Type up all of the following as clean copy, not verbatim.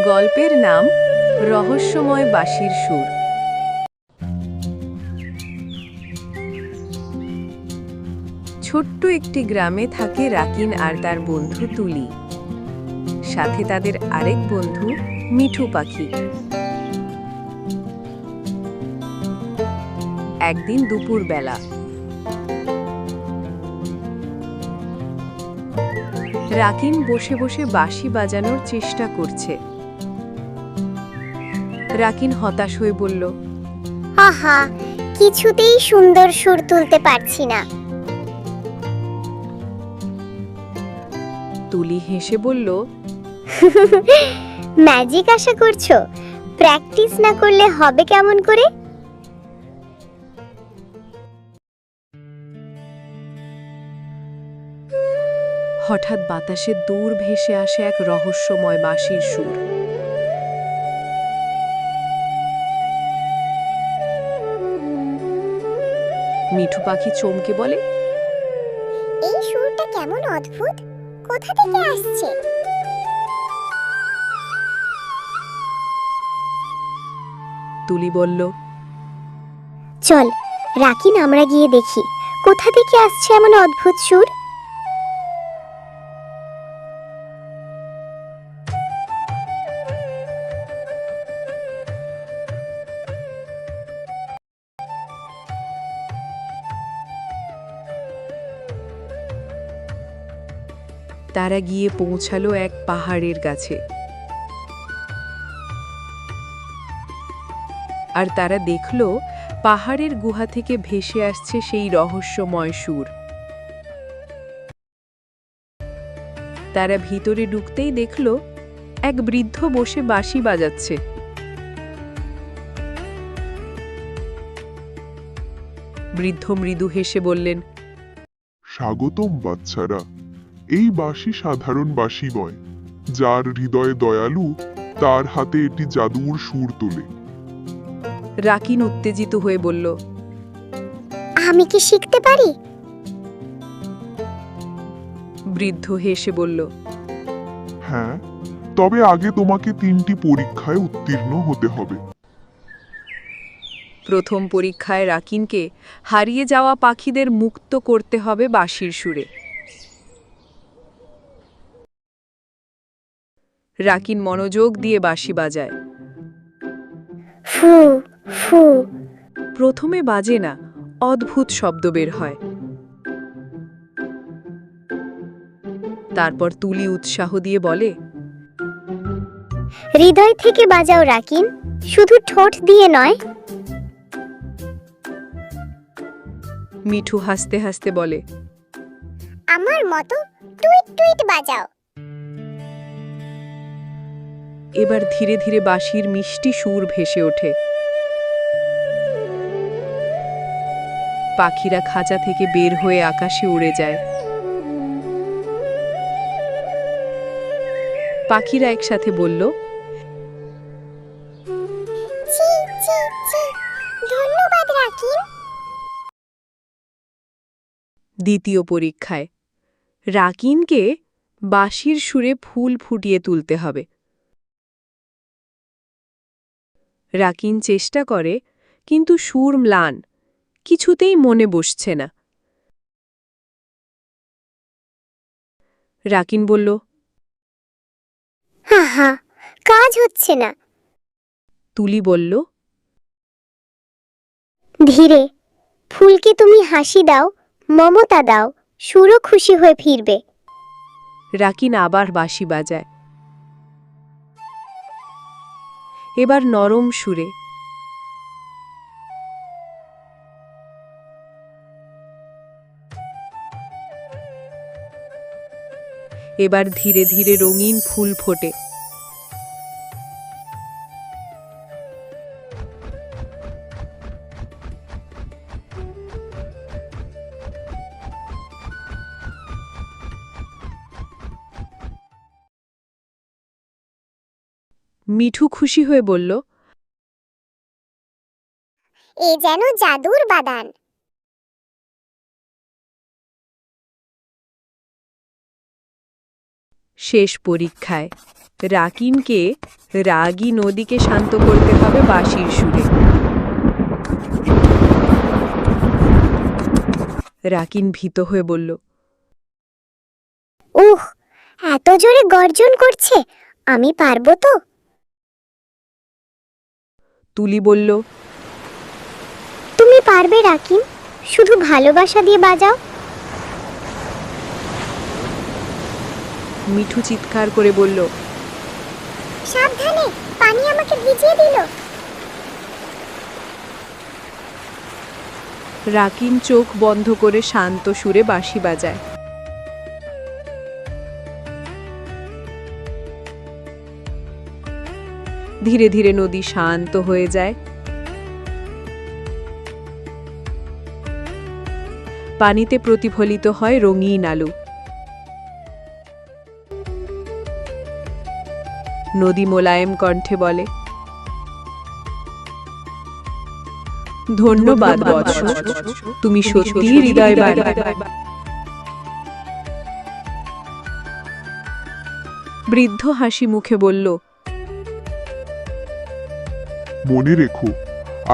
গল্পের নাম রহস্যময় বাঁশির সুর। ছোট্ট একটি গ্রামে থাকে রাকিন আর তার বন্ধু তুলি, সাথে তাদের আরেক বন্ধু মিঠু পাখি। একদিন দুপুরবেলা রাকিন বসে বসে বাঁশি বাজানোর চেষ্টা করছে। রাকিন হতাশ হয়ে বলল, আহা, কিছুতেই সুন্দর সুর তুলতে পারছি না। তুলি হেসে বলল, ম্যাজিক আশা করছো? প্র্যাকটিস না করলে হবে কেমন করে? হঠাৎ বাতাসে দূর ভেসে আসে এক রহস্যময় বাঁশির সুর। মিঠু পাখি চমকে বলে, এই সুরটা কেমন অদ্ভুত, কোথা থেকে আসছে? তুলি বলল, চল রাকিন, আমরা গিয়ে দেখি কোথা থেকে আসছে এমন অদ্ভুত সুর। তারা গিয়ে পৌঁছালো এক পাহাড়ের কাছে। আর তারা দেখল পাহাড়ের গুহা থেকে ভেসে আসছে সেই রহস্যময় সুর। তারা ভিতরে ঢুকতেই দেখল এক বৃদ্ধ বসে বাঁশি বাজাচ্ছে। বৃদ্ধ মৃদু হেসে বললেন, স্বাগতম বাচ্চারা। এই বাঁশি সাধারণ বাঁশি নয়, যার হৃদয়ে দয়ালু তার হাতে এটি জাদুর সুর তোলে। রাকিন উত্তেজিত হয়ে বলল, আমি কি শিখতে পারি? বৃদ্ধ হেসে বলল, হ্যাঁ, তবে আগে তোমাকে 3টি পরীক্ষায় উত্তীর্ণ হতে হবে। প্রথম পরীক্ষায় রাকিনকে হারিয়ে যাওয়া পাখিদের মুক্ত করতে হবে বাঁশির সুরে। রাকিন মনোযোগ দিয়ে বাঁশি বাজায়। ফু ফু। প্রথমে বাজে না, অদ্ভুত শব্দ বের হয়। তারপর তুলি উৎসাহ দিয়ে বলে, হৃদয় থেকে বাজাও রাকিন, শুধু ঠোঁট দিয়ে নয়। মিঠু হাসতে হাসতে বলে, আমার মতো টুইট টুইট বাজাও। এবার ধীরে ধীরে বাঁশির মিষ্টি সুর ভেসে ওঠে। পাখিরা খাঁচা থেকে বের হয়ে আকাশে উড়ে যায়। পাখিরা একসাথে বলল, জি জি জি, ধন্যবাদ রাকিন। দ্বিতীয় পরীক্ষায় রাকিনকে বাঁশির সুরে ফুল ফুটিয়ে তুলতে হবে। রাকিন চেষ্টা করে, কিন্তু সুর ম্লান, কিছুতেই মনে বসছে না। রাকিন বলল, আহা, কাজ হচ্ছে না। তুলি বলল, ধীরে, ফুলকে তুমি হাসি দাও, মমতা দাও, সুরও খুশি হয়ে ফিরবে। রাকিন আবার বাঁশি বাজায়। এবার নরম সুরে। এবার ধীরে ধীরে রঙিন ফুল ফোটে। মিঠু খুশি হয়ে বলল, এ যেন জাদুর বাদান। শেষ পরীক্ষায় রাকিনকে রাগী নদীকে শান্ত করতে হবে বাঁশির সুরে। রাকিন ভীত হয়ে বলল, উহ, এত জোরে গর্জন করছে, আমি পারবো তো? তুলি বলল, তুমি পারবে রাকিন, শুধু ভালোবাসা দিয়ে বাজাও। মিঠু চিৎকার করে বলল, সাবধানে, পানি আমাকে ভিজিয়ে দিল। রাকিন চোখ বন্ধ করে শান্ত সুরে বাঁশি বাজায়। ধীরে ধীরে নদী শান্ত হয়ে যায়। পানিতে প্রতিফলিত হয় রঙিন আলো। নদী মোলায়েম কণ্ঠে বলে, ধন্যবাদ বৎস, তুমি সত্যি হৃদয়বান। বৃদ্ধ হাসি মুখে বলল, মনে রেখো,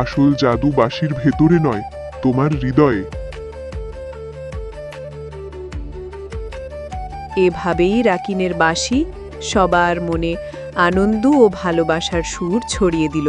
আসল জাদু বাঁশির ভেতরে নয়, তোমার হৃদয়ে। এভাবেই রাকিনের বাঁশি সবার মনে আনন্দ ও ভালোবাসার সুর ছড়িয়ে দিল।